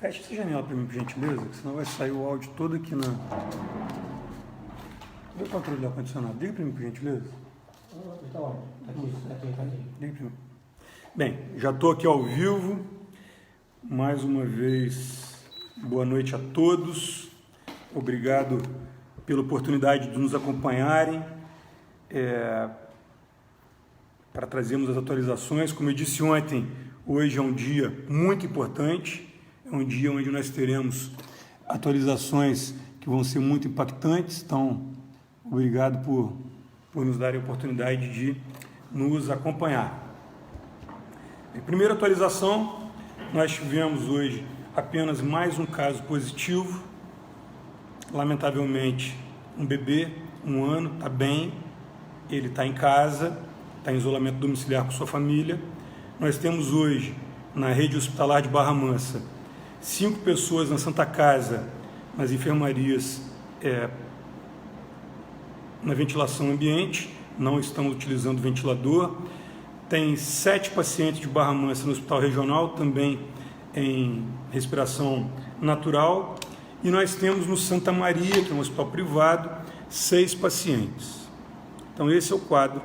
Fecha essa janela para mim, por gentileza, que senão vai sair o áudio todo aqui na... Vê o controle do ar-condicionado. Liga para mim, por gentileza. Tá bom. Tá aqui. Liga para mim. Bem, já estou aqui ao vivo. Mais uma vez, boa noite a todos. Obrigado pela oportunidade de nos acompanharem. Para trazermos as atualizações. Como eu disse ontem, hoje é um dia muito importante. É um dia onde nós teremos atualizações que vão ser muito impactantes. Então, obrigado por nos darem a oportunidade de nos acompanhar. Primeira atualização, nós tivemos hoje apenas mais um caso positivo. Lamentavelmente, um bebê, 1 ano, está bem, ele está em casa, está em isolamento domiciliar com sua família. Nós temos hoje, na rede hospitalar de Barra Mansa, 5 pessoas na Santa Casa, nas enfermarias, na ventilação ambiente, não estão utilizando ventilador. Tem 7 pacientes de Barra Mansa no Hospital Regional, também em respiração natural. E nós temos no Santa Maria, que é um hospital privado, 6 pacientes. Então esse é o quadro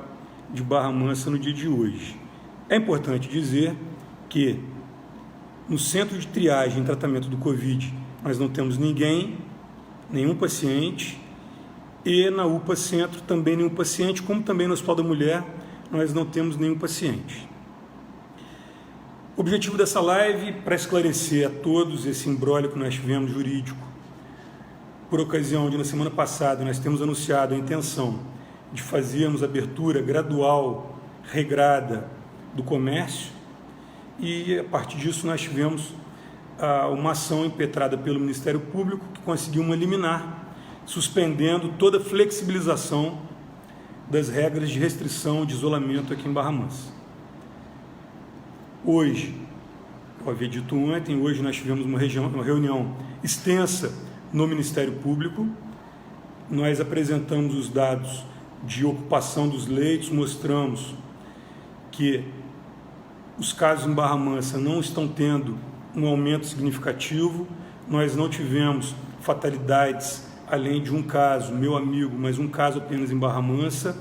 de Barra Mansa no dia de hoje. É importante dizer que no centro de triagem e tratamento do Covid, nós não temos ninguém, nenhum paciente, e na UPA Centro também nenhum paciente, como também no Hospital da Mulher, nós não temos nenhum paciente. O objetivo dessa live é para esclarecer a todos esse imbróglio que nós tivemos jurídico, por ocasião de, na semana passada, nós temos anunciado a intenção de fazermos abertura gradual, regrada do comércio, e a partir disso nós tivemos uma ação impetrada pelo Ministério Público que conseguiu uma liminar, suspendendo toda a flexibilização das regras de restrição de isolamento aqui em Barra Mansa. Hoje, eu havia dito ontem, hoje nós tivemos uma reunião extensa no Ministério Público. Nós apresentamos os dados de ocupação dos leitos, mostramos que os casos em Barra Mansa não estão tendo um aumento significativo. Nós não tivemos fatalidades, além de um caso, meu amigo, mas um caso apenas em Barra Mansa.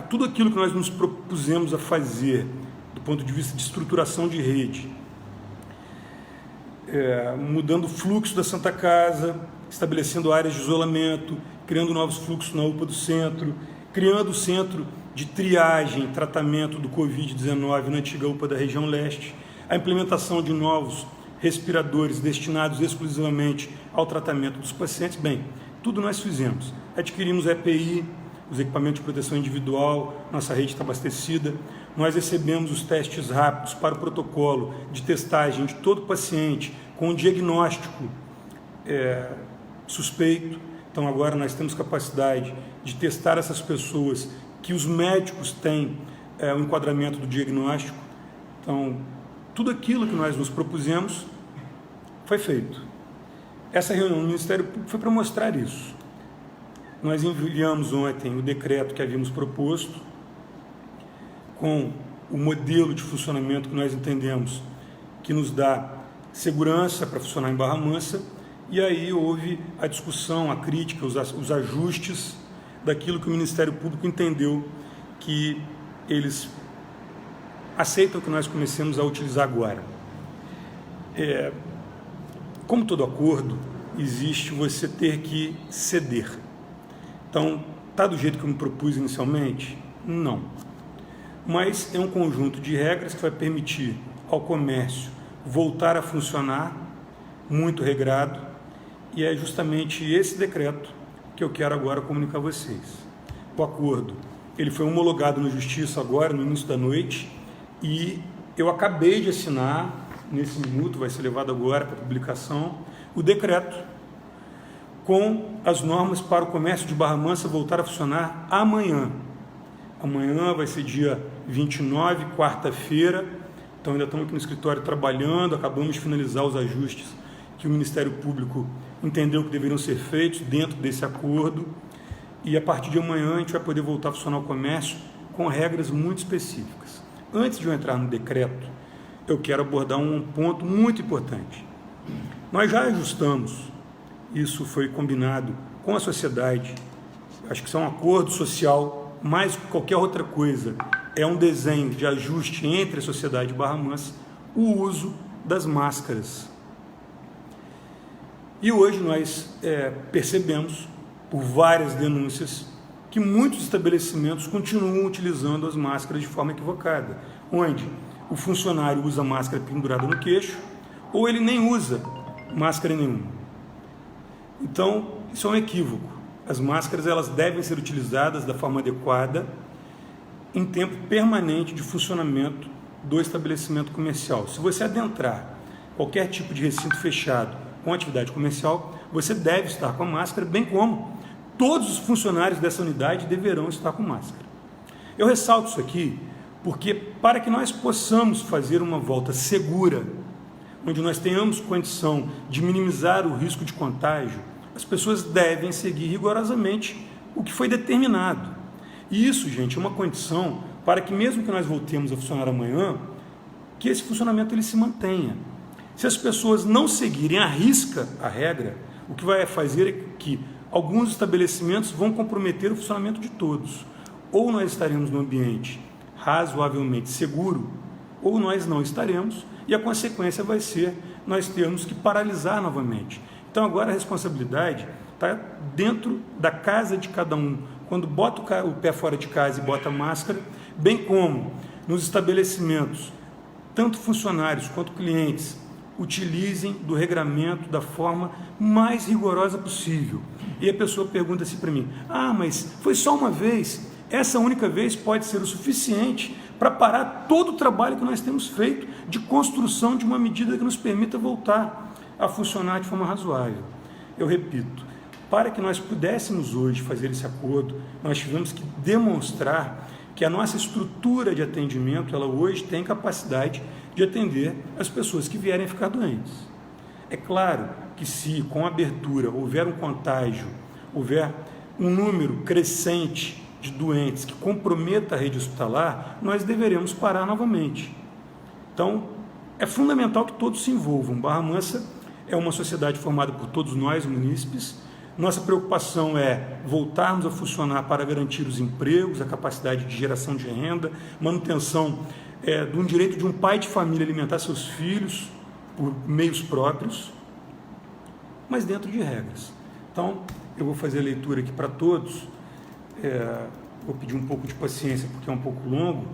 Tudo aquilo que nós nos propusemos a fazer, do ponto de vista de estruturação de rede, mudando o fluxo da Santa Casa, estabelecendo áreas de isolamento, criando novos fluxos na UPA do centro, criando o centro de triagem e tratamento do Covid-19 na antiga UPA da região leste, a implementação de novos respiradores destinados exclusivamente ao tratamento dos pacientes. Bem, tudo nós fizemos. Adquirimos EPI, os equipamentos de proteção individual, nossa rede está abastecida. Nós recebemos os testes rápidos para o protocolo de testagem de todo paciente com diagnóstico suspeito. Então agora nós temos capacidade de testar essas pessoas que os médicos têm o enquadramento do diagnóstico. Então, tudo aquilo que nós nos propusemos foi feito. Essa reunião no Ministério Público foi para mostrar isso. Nós enviamos ontem o decreto que havíamos proposto, com o modelo de funcionamento que nós entendemos que nos dá segurança para funcionar em Barra Mansa, e aí houve a discussão, a crítica, os ajustes daquilo que o Ministério Público entendeu que eles aceitam que nós comecemos a utilizar agora. Como todo acordo, existe você ter que ceder. Então, está do jeito que eu me propus inicialmente? Não. Mas é um conjunto de regras que vai permitir ao comércio voltar a funcionar, muito regrado, e é justamente esse decreto que eu quero agora comunicar a vocês. O acordo, ele foi homologado na Justiça agora, no início da noite, e eu acabei de assinar, nesse minuto, vai ser levado agora para publicação, o decreto com as normas para o comércio de Barra Mansa voltar a funcionar amanhã. Amanhã vai ser dia 29, quarta-feira, então ainda estamos aqui no escritório trabalhando, acabamos de finalizar os ajustes que o Ministério Público entendeu que deveriam ser feitos dentro desse acordo, e a partir de amanhã a gente vai poder voltar a funcionar o comércio com regras muito específicas. Antes de eu entrar no decreto, eu quero abordar um ponto muito importante. Nós já ajustamos, isso foi combinado com a sociedade, acho que isso é um acordo social, mais que qualquer outra coisa, é um desenho de ajuste entre a sociedade e Barra Mansa, o uso das máscaras. E hoje nós percebemos, por várias denúncias, que muitos estabelecimentos continuam utilizando as máscaras de forma equivocada, onde o funcionário usa máscara pendurada no queixo, ou ele nem usa máscara nenhuma. Então, isso é um equívoco. As máscaras elas devem ser utilizadas da forma adequada em tempo permanente de funcionamento do estabelecimento comercial. Se você adentrar qualquer tipo de recinto fechado com atividade comercial, você deve estar com a máscara, bem como todos os funcionários dessa unidade deverão estar com máscara. Eu ressalto isso aqui porque, para que nós possamos fazer uma volta segura, onde nós tenhamos condição de minimizar o risco de contágio, as pessoas devem seguir rigorosamente o que foi determinado. E isso, gente, é uma condição para que, mesmo que nós voltemos a funcionar amanhã, que esse funcionamento ele se mantenha. Se as pessoas não seguirem à risca a regra, o que vai fazer é que alguns estabelecimentos vão comprometer o funcionamento de todos. Ou nós estaremos num ambiente razoavelmente seguro, ou nós não estaremos, e a consequência vai ser nós termos que paralisar novamente. Então agora a responsabilidade está dentro da casa de cada um. Quando bota o pé fora de casa e bota a máscara, bem como nos estabelecimentos, tanto funcionários quanto clientes, utilizem do regramento da forma mais rigorosa possível. E a pessoa pergunta assim para mim, mas foi só uma vez? Essa única vez pode ser o suficiente para parar todo o trabalho que nós temos feito de construção de uma medida que nos permita voltar a funcionar de forma razoável. Eu repito, para que nós pudéssemos hoje fazer esse acordo, nós tivemos que demonstrar que a nossa estrutura de atendimento, ela hoje tem capacidade de atender as pessoas que vierem a ficar doentes. É claro que se com a abertura houver um contágio, houver um número crescente de doentes que comprometa a rede hospitalar, nós deveremos parar novamente. Então, é fundamental que todos se envolvam. Barra Mansa é uma sociedade formada por todos nós, munícipes. Nossa preocupação é voltarmos a funcionar para garantir os empregos, a capacidade de geração de renda, manutenção de um direito de um pai de família alimentar seus filhos por meios próprios, mas dentro de regras. Então, eu vou fazer a leitura aqui para todos. Vou pedir um pouco de paciência porque é um pouco longo.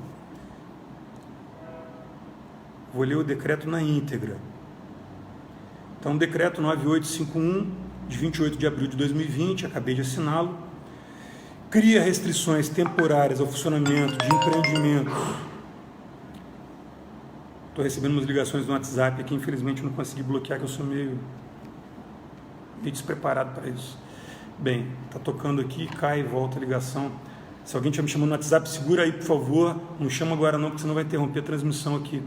Vou ler o decreto na íntegra. Então, decreto 9851, de 28 de abril de 2020, acabei de assiná-lo, cria restrições temporárias ao funcionamento de empreendimentos. Estou recebendo umas ligações no WhatsApp aqui, infelizmente não consegui bloquear, que eu sou meio despreparado para isso. Bem, está tocando aqui, cai e volta a ligação. Se alguém estiver me chamando no WhatsApp, segura aí, por favor. Não chama agora não, porque senão vai interromper a transmissão aqui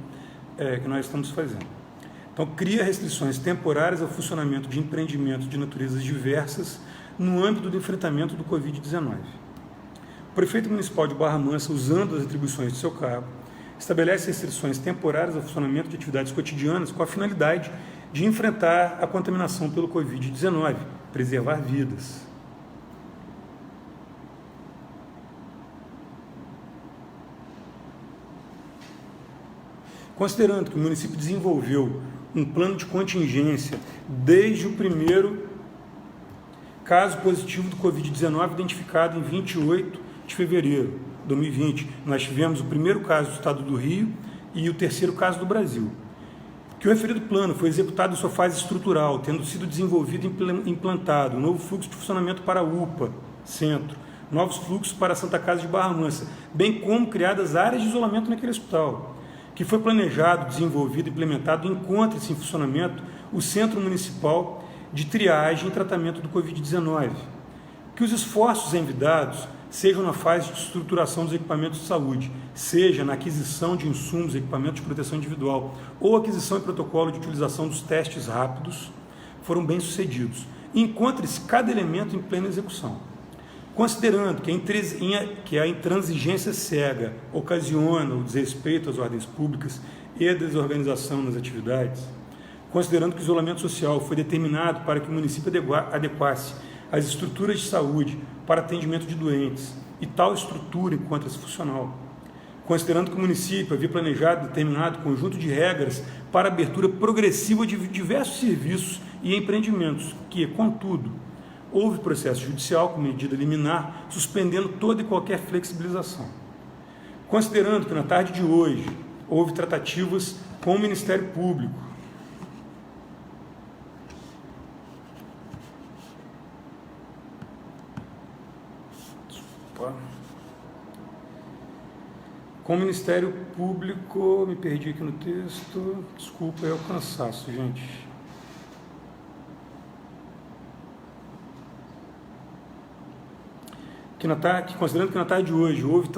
que nós estamos fazendo. Então, cria restrições temporárias ao funcionamento de empreendimentos de naturezas diversas no âmbito do enfrentamento do Covid-19. O prefeito municipal de Barra Mansa, usando as atribuições de seu cargo, estabelece restrições temporárias ao funcionamento de atividades cotidianas com a finalidade de enfrentar a contaminação pelo Covid-19, preservar vidas. Considerando que o município desenvolveu um plano de contingência desde o primeiro caso positivo do Covid-19 identificado em 28 de fevereiro de 2020. Nós tivemos o primeiro caso do estado do Rio e o terceiro caso do Brasil. Que o referido plano foi executado em sua fase estrutural, tendo sido desenvolvido e implantado um novo fluxo de funcionamento para a UPA, centro, novos fluxos para a Santa Casa de Barra Mansa, bem como criadas áreas de isolamento naquele hospital, que foi planejado, desenvolvido e implementado, encontra-se em funcionamento o Centro Municipal de Triagem e Tratamento do Covid-19. Que os esforços envidados sejam na fase de estruturação dos equipamentos de saúde, seja na aquisição de insumos, equipamentos de proteção individual ou aquisição e protocolo de utilização dos testes rápidos, foram bem-sucedidos. Encontre-se cada elemento em plena execução. Considerando que a intransigência cega ocasiona o desrespeito às ordens públicas e a desorganização nas atividades, considerando que o isolamento social foi determinado para que o município adequasse as estruturas de saúde para atendimento de doentes e tal estrutura encontra-se funcional, considerando que o município havia planejado determinado conjunto de regras para a abertura progressiva de diversos serviços e empreendimentos, que, contudo, houve processo judicial com medida liminar, suspendendo toda e qualquer flexibilização. Considerando que na tarde de hoje houve tratativas com o Ministério Público, me perdi aqui no texto, desculpa, é o cansaço, gente. Considerando que na tarde de hoje houve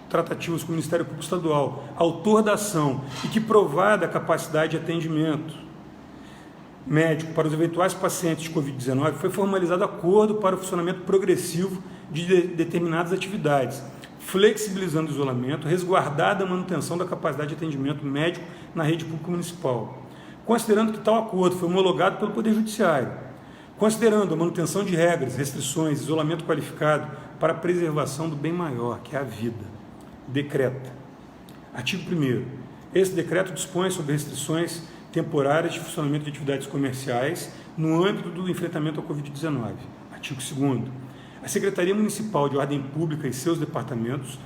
tratativas com o Ministério Público Estadual, autor da ação, e que provada a capacidade de atendimento médico para os eventuais pacientes de Covid-19, foi formalizado acordo para o funcionamento progressivo de determinadas atividades, flexibilizando o isolamento, resguardada a manutenção da capacidade de atendimento médico na rede pública municipal. Considerando que tal acordo foi homologado pelo Poder Judiciário, considerando a manutenção de regras, restrições, isolamento qualificado para a preservação do bem maior, que é a vida. Decreta. Artigo 1º. Esse decreto dispõe sobre restrições temporárias de funcionamento de atividades comerciais no âmbito do enfrentamento ao Covid-19. Artigo 2º. A Secretaria Municipal de Ordem Pública e seus departamentos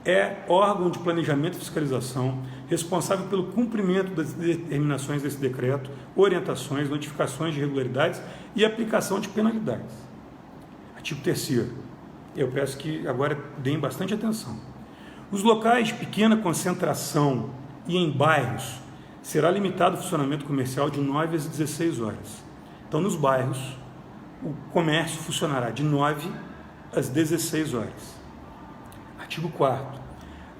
é órgão de planejamento e fiscalização responsável pelo cumprimento das determinações desse decreto, orientações, notificações de irregularidades e aplicação de penalidades. Artigo 3º. Eu peço que agora deem bastante atenção. Os locais de pequena concentração e em bairros será limitado o funcionamento comercial de 9 às 16 horas. Então, nos bairros, o comércio funcionará de 9 às 16 horas. Artigo 4º.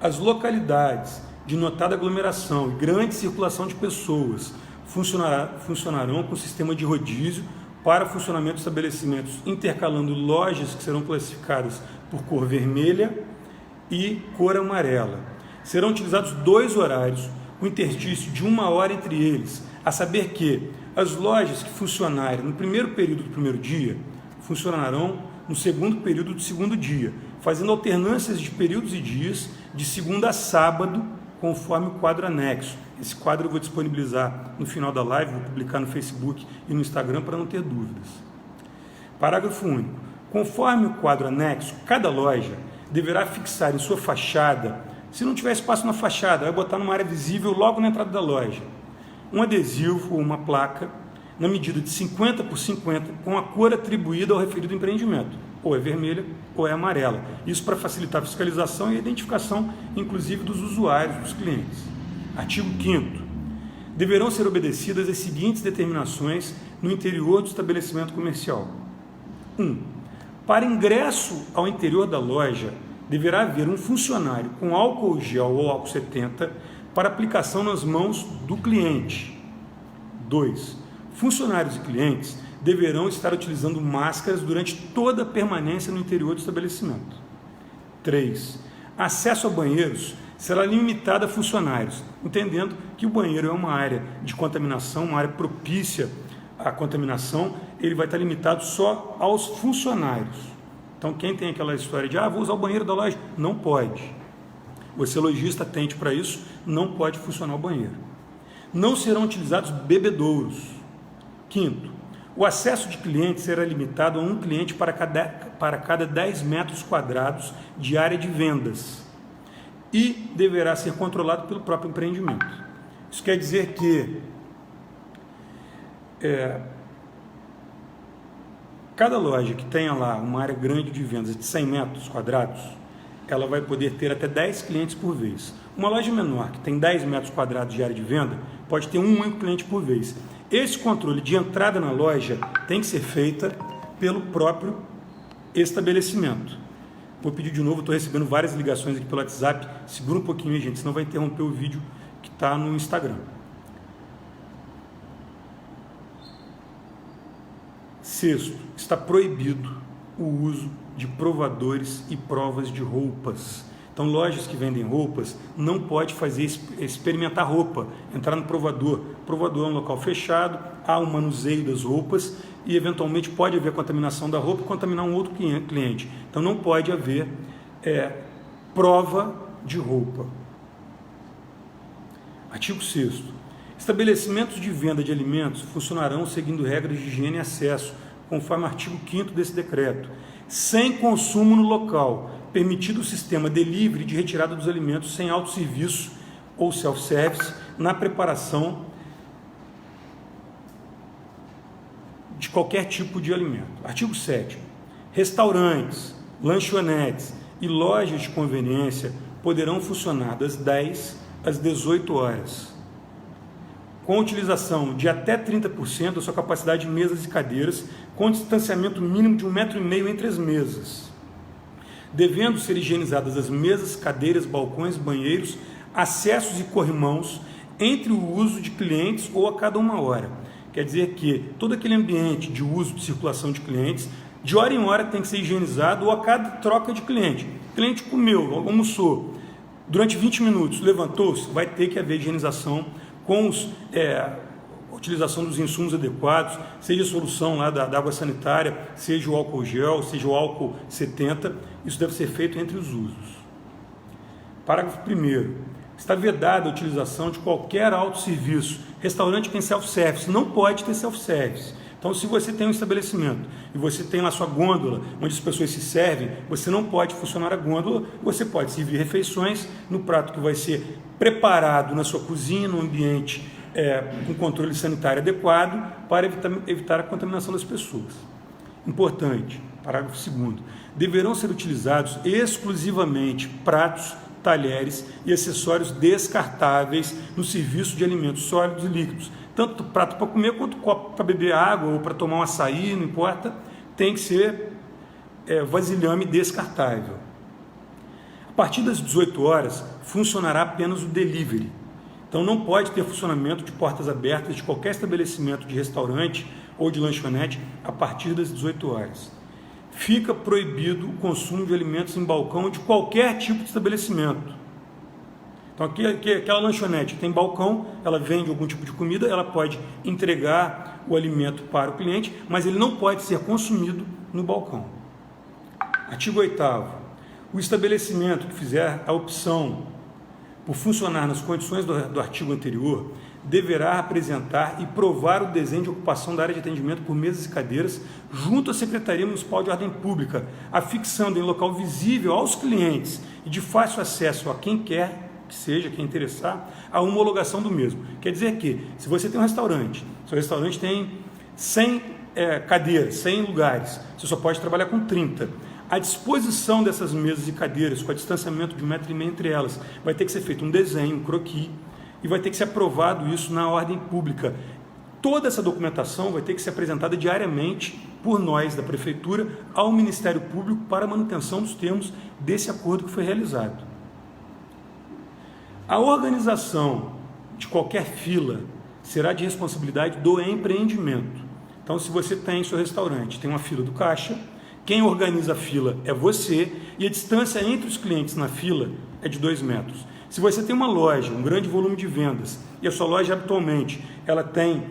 As localidades de notada aglomeração e grande circulação de pessoas funcionarão com sistema de rodízio para funcionamento de estabelecimentos, intercalando lojas que serão classificadas por cor vermelha e cor amarela. Serão utilizados 2 horários, com interstício de 1 hora entre eles, a saber que as lojas que funcionarem no primeiro período do primeiro dia funcionarão no segundo período do segundo dia, fazendo alternâncias de períodos e dias de segunda a sábado, conforme o quadro anexo. Esse quadro eu vou disponibilizar no final da live, vou publicar no Facebook e no Instagram para não ter dúvidas. Parágrafo único. Conforme o quadro anexo, cada loja deverá fixar em sua fachada, se não tiver espaço na fachada, vai botar numa área visível logo na entrada da loja, um adesivo ou uma placa na medida de 50 por 50 com a cor atribuída ao referido empreendimento, ou é vermelha ou é amarela. Isso para facilitar a fiscalização e a identificação, inclusive, dos usuários, dos clientes. Artigo 5º. Deverão ser obedecidas as seguintes determinações no interior do estabelecimento comercial. 1. Para ingresso ao interior da loja, deverá haver um funcionário com álcool gel ou álcool 70 para aplicação nas mãos do cliente. 2. Funcionários e clientes deverão estar utilizando máscaras durante toda a permanência no interior do estabelecimento. 3. Acesso a banheiros será limitado a funcionários, entendendo que o banheiro é uma área de contaminação, uma área propícia à contaminação, ele vai estar limitado só aos funcionários. Então, quem tem aquela história de, vou usar o banheiro da loja, não pode. Você, lojista, atente para isso, não pode funcionar o banheiro. Não serão utilizados bebedouros. 5º, o acesso de clientes será limitado a um cliente para cada 10 metros quadrados de área de vendas e deverá ser controlado pelo próprio empreendimento. Isso quer dizer que cada loja que tenha lá uma área grande de vendas de 100 metros quadrados, ela vai poder ter até 10 clientes por vez. Uma loja menor que tem 10 metros quadrados de área de venda pode ter um único cliente por vez. Esse controle de entrada na loja tem que ser feita pelo próprio estabelecimento. Vou pedir de novo, estou recebendo várias ligações aqui pelo WhatsApp. Segura um pouquinho aí, gente, senão vai interromper o vídeo que está no Instagram. 6º, está proibido o uso de provadores e provas de roupas, Então, lojas que vendem roupas não pode fazer experimentar roupa, entrar no provador. O provador é um local fechado, há um manuseio das roupas e, eventualmente, pode haver contaminação da roupa e contaminar um outro cliente. Então, não pode haver prova de roupa. Artigo 6º. Estabelecimentos de venda de alimentos funcionarão seguindo regras de higiene e acesso, conforme o artigo 5º desse decreto, sem consumo no local, permitido o sistema delivery de retirada dos alimentos sem autosserviço ou self-service na preparação de qualquer tipo de alimento. Artigo 7º. Restaurantes, lanchonetes e lojas de conveniência poderão funcionar das 10 às 18 horas, com utilização de até 30% da sua capacidade de mesas e cadeiras, com distanciamento mínimo de 1,5 m entre as mesas, devendo ser higienizadas as mesas, cadeiras, balcões, banheiros, acessos e corrimãos entre o uso de clientes ou a cada 1 hora. Quer dizer que todo aquele ambiente de uso, de circulação de clientes, de hora em hora tem que ser higienizado, ou a cada troca de cliente. O cliente comeu, almoçou, durante 20 minutos, levantou-se, vai ter que haver higienização com a utilização dos insumos adequados, seja a solução lá da água sanitária, seja o álcool gel, seja o álcool 70, isso deve ser feito entre os usos. Parágrafo 1º. Está vedada a utilização de qualquer autosserviço. Restaurante tem self-service, não pode ter self-service. Então, se você tem um estabelecimento e você tem lá sua gôndola, onde as pessoas se servem, você não pode funcionar a gôndola, você pode servir refeições no prato que vai ser preparado na sua cozinha, no ambiente com controle sanitário adequado, para evitar a contaminação das pessoas. Importante, parágrafo 2º. Deverão ser utilizados exclusivamente pratos, talheres e acessórios descartáveis no serviço de alimentos sólidos e líquidos. Tanto prato para comer quanto copo para beber água ou para tomar um açaí, não importa, tem que ser vasilhame descartável. A partir das 18 horas, funcionará apenas o delivery. Então não pode ter funcionamento de portas abertas de qualquer estabelecimento de restaurante ou de lanchonete a partir das 18 horas. Fica proibido o consumo de alimentos em balcão de qualquer tipo de estabelecimento. Então, aquela lanchonete tem balcão, ela vende algum tipo de comida, ela pode entregar o alimento para o cliente, mas ele não pode ser consumido no balcão. Artigo 8º. O estabelecimento que fizer a opção por funcionar nas condições do artigo anterior, deverá apresentar e provar o desenho de ocupação da área de atendimento por mesas e cadeiras junto à Secretaria Municipal de Ordem Pública, afixando em local visível aos clientes e de fácil acesso a quem quer que seja, quem interessar, a homologação do mesmo. Quer dizer que, se você tem um restaurante, seu restaurante tem 100 cadeiras, 100 lugares, você só pode trabalhar com 30. A disposição dessas mesas e cadeiras, com a distanciamento de 1,5 m entre elas, vai ter que ser feito um desenho, um croquis, e vai ter que ser aprovado isso na ordem pública. Toda essa documentação vai ter que ser apresentada diariamente por nós da Prefeitura ao Ministério Público para a manutenção dos termos desse acordo que foi realizado. A organização de qualquer fila será de responsabilidade do empreendimento. Então, se você tem seu restaurante, tem uma fila do caixa, quem organiza a fila é você e a distância entre os clientes na fila é de 2 metros. Se você tem uma loja, um grande volume de vendas, e a sua loja habitualmente ela tem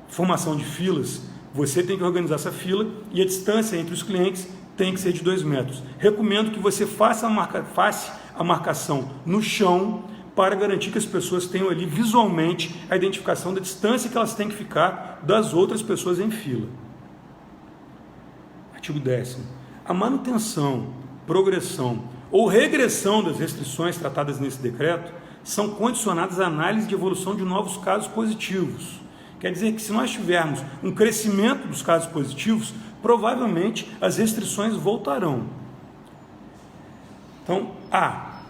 formação de filas, você tem que organizar essa fila e a distância entre os clientes tem que ser de 2 metros. Recomendo que você faça a marcação no chão para garantir que as pessoas tenham ali visualmente a identificação da distância que elas têm que ficar das outras pessoas em fila. Artigo 10º. A manutenção, progressão ou regressão das restrições tratadas nesse decreto são condicionadas à análise de evolução de novos casos positivos. Quer dizer que se nós tivermos um crescimento dos casos positivos, provavelmente as restrições voltarão. Então, a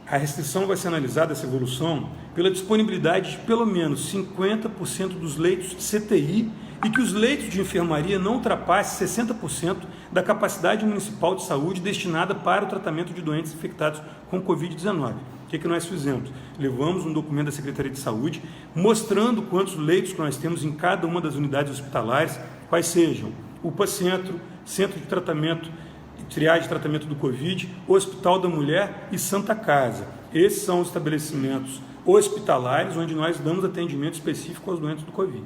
restrição vai ser analisada, essa evolução, pela disponibilidade de pelo menos 50% dos leitos de CTI e que os leitos de enfermaria não ultrapassem 60% da capacidade municipal de saúde destinada para o tratamento de doentes infectados com Covid-19. O que nós fizemos? Levamos um documento da Secretaria de Saúde mostrando quantos leitos que nós temos em cada uma das unidades hospitalares, quais sejam UPA Centro, Centro de Tratamento Triagem de Tratamento do Covid, Hospital da Mulher e Santa Casa. Esses são os estabelecimentos hospitalares onde nós damos atendimento específico aos doentes do Covid.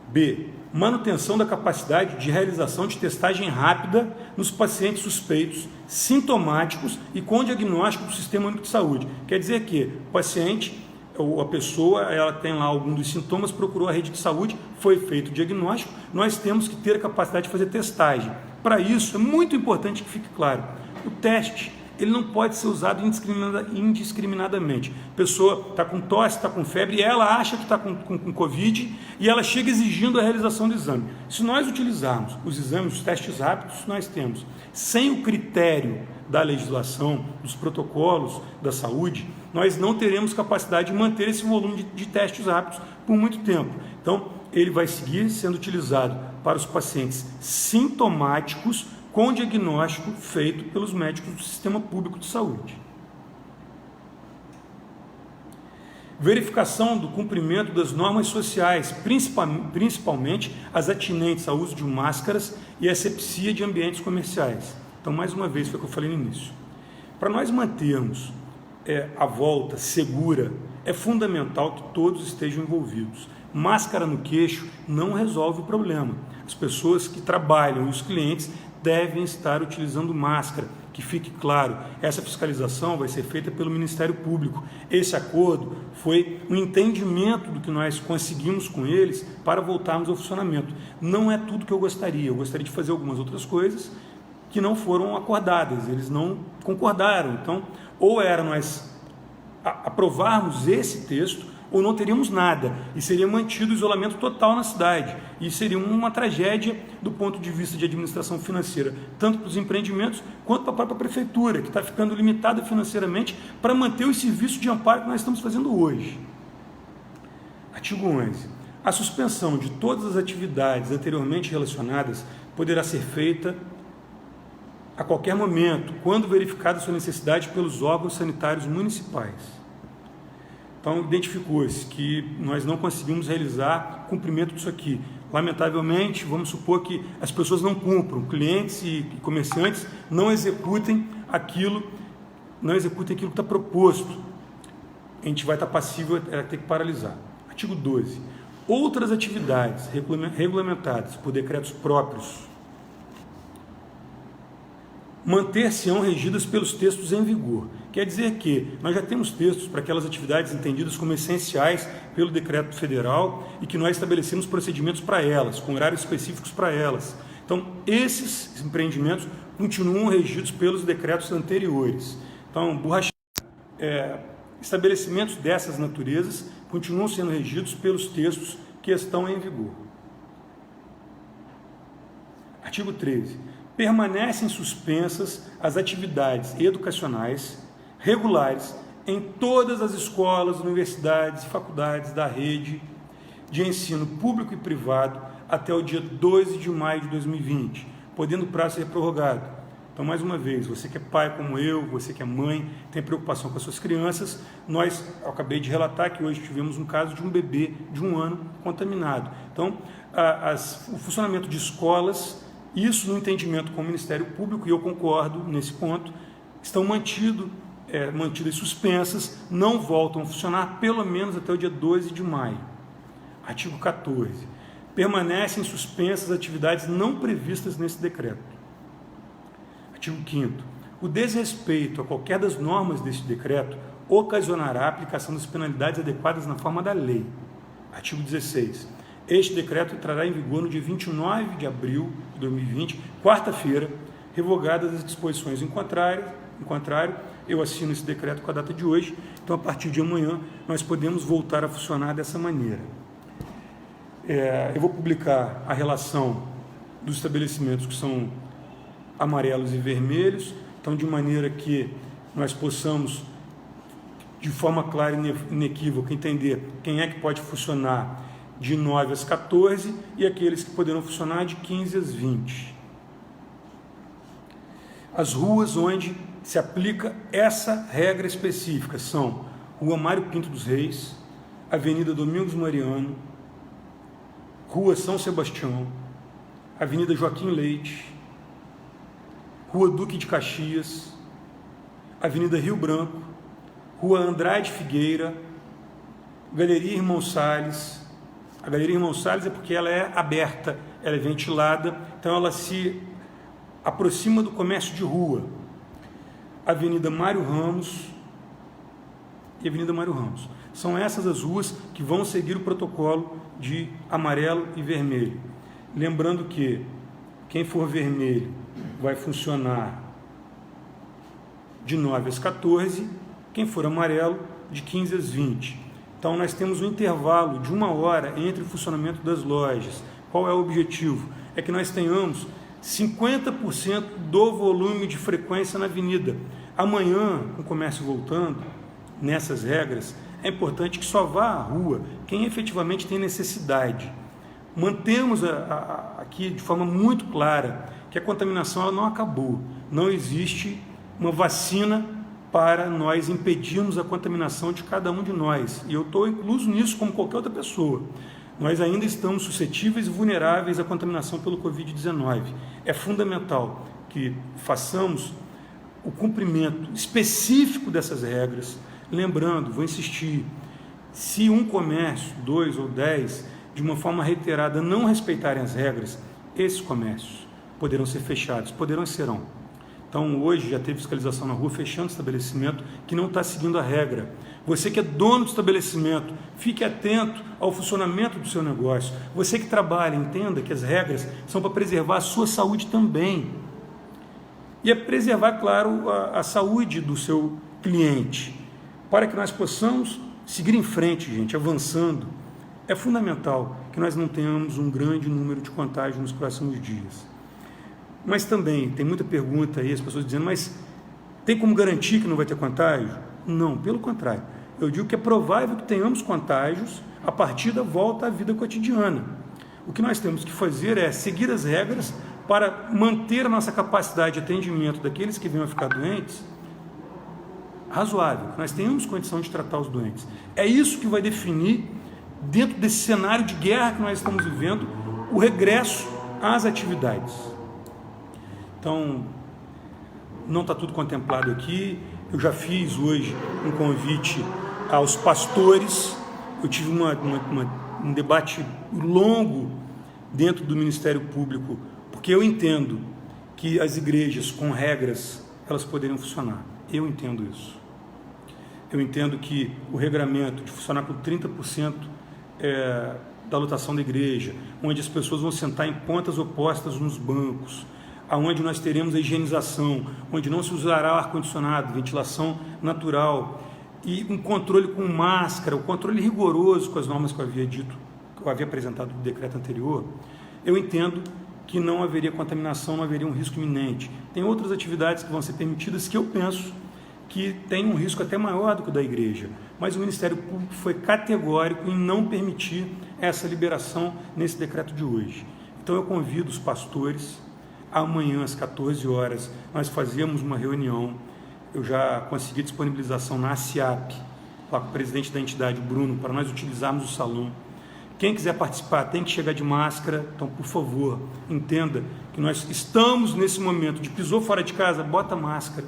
B. Manutenção da capacidade de realização de testagem rápida nos pacientes suspeitos, sintomáticos e com diagnóstico do Sistema Único de Saúde. Quer dizer que o paciente ou a pessoa, ela tem lá algum dos sintomas, procurou a rede de saúde, foi feito o diagnóstico, nós temos que ter a capacidade de fazer testagem. Para isso, é muito importante que fique claro, o teste, ele não pode ser usado indiscriminadamente. A pessoa está com tosse, está com febre, e ela acha que está com Covid, e ela chega exigindo a realização do exame. Se nós utilizarmos os exames, os testes rápidos que nós temos, sem o critério da legislação, dos protocolos da saúde, nós não teremos capacidade de manter esse volume de testes rápidos por muito tempo. Então, ele vai seguir sendo utilizado para os pacientes sintomáticos com diagnóstico feito pelos médicos do Sistema Público de Saúde. Verificação do cumprimento das normas sociais, principalmente as atinentes ao uso de máscaras e asepsia de ambientes comerciais. Então, mais uma vez, foi o que eu falei no início. Para nós mantermos a volta segura, é fundamental que todos estejam envolvidos. Máscara no queixo não resolve o problema. As pessoas que trabalham e os clientes devem estar utilizando máscara. Que fique claro, essa fiscalização vai ser feita pelo Ministério Público. Esse acordo foi um entendimento do que nós conseguimos com eles para voltarmos ao funcionamento. Não é tudo que eu gostaria de fazer algumas outras coisas que não foram acordadas, eles não concordaram. Então, ou era nós aprovarmos esse texto, ou não teríamos nada, e seria mantido o isolamento total na cidade, e seria uma tragédia do ponto de vista de administração financeira, tanto para os empreendimentos, quanto para a própria prefeitura, que está ficando limitada financeiramente para manter os serviços de amparo que nós estamos fazendo hoje. Artigo 11. A suspensão de todas as atividades anteriormente relacionadas poderá ser feita a qualquer momento, quando verificada sua necessidade pelos órgãos sanitários municipais. Então, identificou-se que nós não conseguimos realizar o cumprimento disso aqui. Lamentavelmente, vamos supor que as pessoas não cumpram, clientes e comerciantes não executem aquilo que está proposto. A gente vai estar passível a ter que paralisar. Artigo 12. Outras atividades regulamentadas por decretos próprios manter-se-ão regidas pelos textos em vigor. Quer dizer que nós já temos textos para aquelas atividades entendidas como essenciais pelo decreto federal e que nós estabelecemos procedimentos para elas, com horários específicos para elas. Então, esses empreendimentos continuam regidos pelos decretos anteriores. Então, estabelecimentos dessas naturezas continuam sendo regidos pelos textos que estão em vigor. Artigo 13. Permanecem suspensas as atividades educacionais regulares em todas as escolas, universidades e faculdades da rede de ensino público e privado até o dia 12 de maio de 2020, podendo o prazo ser prorrogado. Então, mais uma vez, você que é pai como eu, você que é mãe, tem preocupação com as suas crianças, eu acabei de relatar que hoje tivemos um caso de um bebê de 1 ano contaminado. Então, o funcionamento de escolas, isso no entendimento com o Ministério Público, e eu concordo nesse ponto, estão mantidas suspensas, não voltam a funcionar pelo menos até o dia 12 de maio. Artigo 14. Permanecem suspensas atividades não previstas nesse decreto. Artigo 5º. O desrespeito a qualquer das normas deste decreto ocasionará a aplicação das penalidades adequadas na forma da lei. Artigo 16. Este decreto entrará em vigor no dia 29 de abril de 2020, quarta-feira, revogadas as disposições em contrário, eu assino esse decreto com a data de hoje, então a partir de amanhã nós podemos voltar a funcionar dessa maneira. Eu vou publicar a relação dos estabelecimentos que são amarelos e vermelhos, então de maneira que nós possamos, de forma clara e inequívoca, entender quem é que pode funcionar de 9 às 14 e aqueles que poderão funcionar de 15 às 20. As ruas onde se aplica essa regra específica são Rua Mário Pinto dos Reis, Avenida Domingos Mariano, Rua São Sebastião, Avenida Joaquim Leite, Rua Duque de Caxias, Avenida Rio Branco, Rua Andrade Figueira, Galeria Irmão Salles. A Galeria Irmão Salles é porque ela é aberta, ela é ventilada, então ela se aproxima do comércio de rua. Avenida Mário Ramos e Avenida Mário Ramos. São essas as ruas que vão seguir o protocolo de amarelo e vermelho. Lembrando que quem for vermelho vai funcionar de 9 às 14, quem for amarelo de 15 às 20. Então nós temos um intervalo de 1 hora entre o funcionamento das lojas. Qual é o objetivo? É que nós tenhamos 50% do volume de frequência na avenida. Amanhã, com o comércio voltando, nessas regras, é importante que só vá à rua quem efetivamente tem necessidade. Mantemos aqui de forma muito clara que a contaminação ela não acabou. Não existe uma vacina para nós impedirmos a contaminação de cada um de nós. E eu estou incluso nisso como qualquer outra pessoa. Nós ainda estamos suscetíveis e vulneráveis à contaminação pelo Covid-19. É fundamental que façamos o cumprimento específico dessas regras. Lembrando, vou insistir, se um comércio, 2 ou 10, de uma forma reiterada não respeitarem as regras, esses comércios poderão ser fechados, poderão e serão. Então, hoje já teve fiscalização na rua fechando o estabelecimento que não está seguindo a regra. Você que é dono do estabelecimento, fique atento ao funcionamento do seu negócio. Você que trabalha, entenda que as regras são para preservar a sua saúde também. E é preservar, claro, a saúde do seu cliente. Para que nós possamos seguir em frente, gente, avançando, é fundamental que nós não tenhamos um grande número de contágios nos próximos dias. Mas também tem muita pergunta aí, as pessoas dizendo, mas tem como garantir que não vai ter contágio? Não, pelo contrário. Eu digo que é provável que tenhamos contágios a partir da volta à vida cotidiana. O que nós temos que fazer é seguir as regras para manter a nossa capacidade de atendimento daqueles que venham a ficar doentes razoável, que nós tenhamos condição de tratar os doentes. É isso que vai definir, dentro desse cenário de guerra que nós estamos vivendo, o regresso às atividades. Então, não está tudo contemplado aqui. Eu já fiz hoje um convite aos pastores. Eu tive um debate longo dentro do Ministério Público, porque eu entendo que as igrejas com regras, elas poderiam funcionar. Eu entendo isso. Eu entendo que o regramento de funcionar com 30% da lotação da igreja, onde as pessoas vão sentar em pontas opostas nos bancos, aonde nós teremos a higienização, onde não se usará ar-condicionado, ventilação natural e um controle com máscara, o controle rigoroso com as normas que eu havia dito, que eu havia apresentado no decreto anterior, eu entendo que não haveria contaminação, não haveria um risco iminente. Tem outras atividades que vão ser permitidas que eu penso que tem um risco até maior do que o da igreja, mas o Ministério Público foi categórico em não permitir essa liberação nesse decreto de hoje. Então eu convido os pastores, amanhã às 14 horas nós fazemos uma reunião, eu já consegui disponibilização na ASIAP, lá com o presidente da entidade, o Bruno, para nós utilizarmos o salão. Quem quiser participar tem que chegar de máscara, então por favor, entenda que nós estamos nesse momento de pisou fora de casa, bota máscara,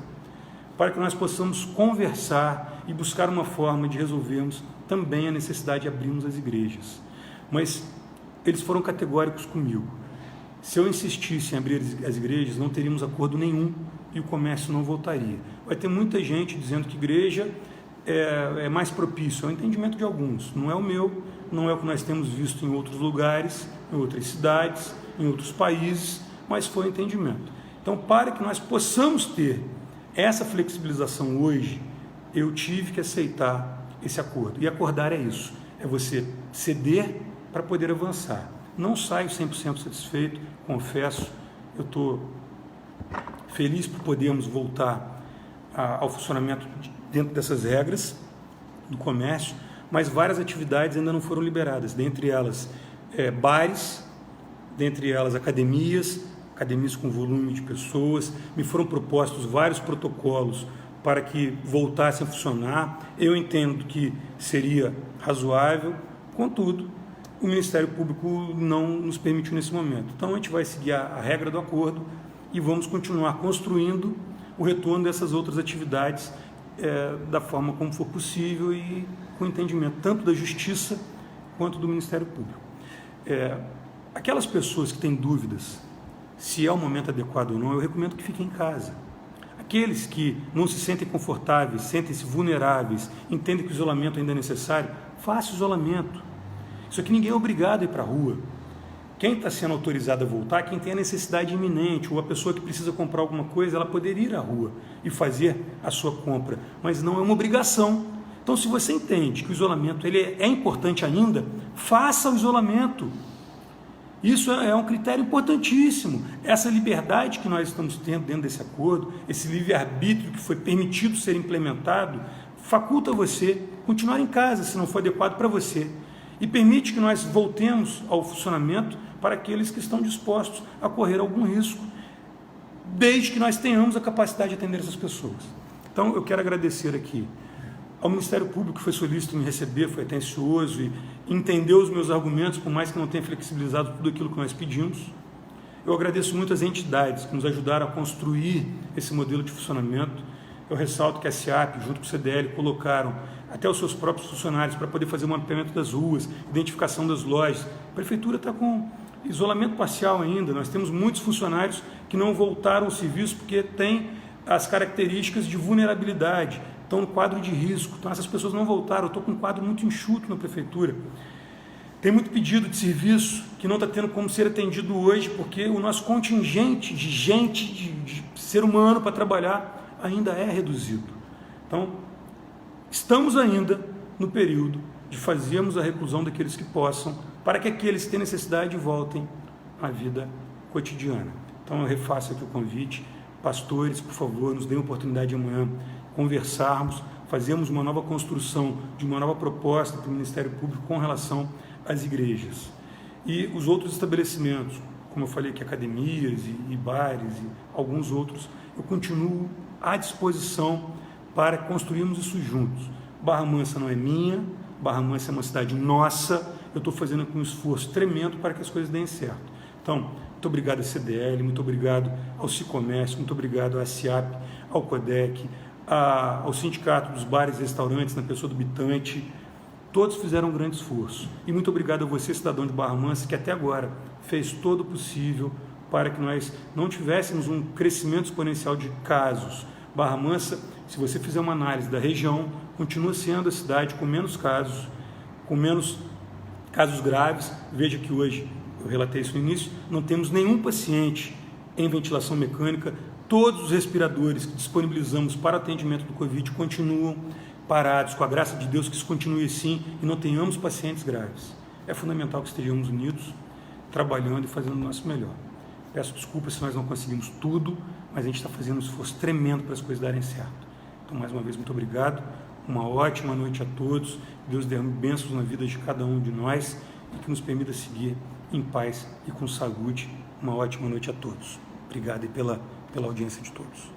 para que nós possamos conversar e buscar uma forma de resolvermos também a necessidade de abrirmos as igrejas. Mas eles foram categóricos comigo. Se eu insistisse em abrir as igrejas, não teríamos acordo nenhum e o comércio não voltaria. Vai ter muita gente dizendo que igreja é mais propício, é o entendimento de alguns, não é o meu, não é o que nós temos visto em outros lugares, em outras cidades, em outros países, mas foi o entendimento. Então, para que nós possamos ter essa flexibilização hoje, eu tive que aceitar esse acordo. E acordar é isso, é você ceder para poder avançar. Não saio 100% satisfeito, confesso, eu estou feliz por podermos voltar ao funcionamento dentro dessas regras do comércio, mas várias atividades ainda não foram liberadas, dentre elas bares, dentre elas academias com volume de pessoas. Me foram propostos vários protocolos para que voltassem a funcionar. Eu entendo que seria razoável, contudo, o Ministério Público não nos permitiu nesse momento. Então a gente vai seguir a regra do acordo e vamos continuar construindo o retorno dessas outras atividades da forma como for possível e com entendimento tanto da Justiça quanto do Ministério Público. Aquelas pessoas que têm dúvidas se é o momento adequado ou não, eu recomendo que fiquem em casa. Aqueles que não se sentem confortáveis, sentem-se vulneráveis, entendem que o isolamento ainda é necessário, faça o isolamento. Isso aqui ninguém é obrigado a ir para a rua. Quem está sendo autorizado a voltar é quem tem a necessidade iminente, ou a pessoa que precisa comprar alguma coisa, ela poderia ir à rua e fazer a sua compra, mas não é uma obrigação. Então, se você entende que o isolamento ele é importante ainda, faça o isolamento. Isso é um critério importantíssimo. Essa liberdade que nós estamos tendo dentro desse acordo, esse livre-arbítrio que foi permitido ser implementado, faculta você continuar em casa, se não for adequado para você, e permite que nós voltemos ao funcionamento para aqueles que estão dispostos a correr algum risco, desde que nós tenhamos a capacidade de atender essas pessoas. Então, eu quero agradecer aqui ao Ministério Público, que foi solícito em me receber, foi atencioso e entendeu os meus argumentos, por mais que não tenha flexibilizado tudo aquilo que nós pedimos. Eu agradeço muito às entidades que nos ajudaram a construir esse modelo de funcionamento. Eu ressalto que a SIAP, junto com o CDL, colocaram até os seus próprios funcionários para poder fazer o mapeamento das ruas, identificação das lojas. A Prefeitura está com isolamento parcial ainda, nós temos muitos funcionários que não voltaram ao serviço porque têm as características de vulnerabilidade, estão no quadro de risco, então essas pessoas não voltaram. Eu estou com um quadro muito enxuto na Prefeitura. Tem muito pedido de serviço que não está tendo como ser atendido hoje, porque o nosso contingente de gente, de ser humano para trabalhar ainda é reduzido. Então, estamos ainda no período de fazermos a reclusão daqueles que possam, para que aqueles que têm necessidade voltem à vida cotidiana. Então, eu refaço aqui o convite. Pastores, por favor, nos deem a oportunidade de amanhã conversarmos, fazermos uma nova construção de uma nova proposta para o Ministério Público com relação às igrejas. E os outros estabelecimentos, como eu falei aqui, academias e bares e alguns outros, eu continuo à disposição para construirmos isso juntos. Barra Mansa não é minha, Barra Mansa é uma cidade nossa, eu estou fazendo aqui um esforço tremendo para que as coisas deem certo. Então, muito obrigado à CDL, muito obrigado ao Cicomércio, muito obrigado à SIAP, ao CODEC, ao Sindicato dos Bares e Restaurantes, na pessoa do Bitante. Todos fizeram um grande esforço. E muito obrigado a você, cidadão de Barra Mansa, que até agora fez todo o possível para que nós não tivéssemos um crescimento exponencial de casos. Barra Mansa, se você fizer uma análise da região, continua sendo a cidade com menos casos graves. Veja que hoje, eu relatei isso no início, não temos nenhum paciente em ventilação mecânica. Todos os respiradores que disponibilizamos para atendimento do Covid continuam parados, com a graça de Deus que isso continue assim e não tenhamos pacientes graves. É fundamental que estejamos unidos, trabalhando e fazendo o nosso melhor. Peço desculpas se nós não conseguimos tudo, mas a gente está fazendo um esforço tremendo para as coisas darem certo. Então, mais uma vez, muito obrigado, uma ótima noite a todos, Deus derrame bênçãos na vida de cada um de nós e que nos permita seguir em paz e com saúde. Uma ótima noite a todos. Obrigado pela audiência de todos.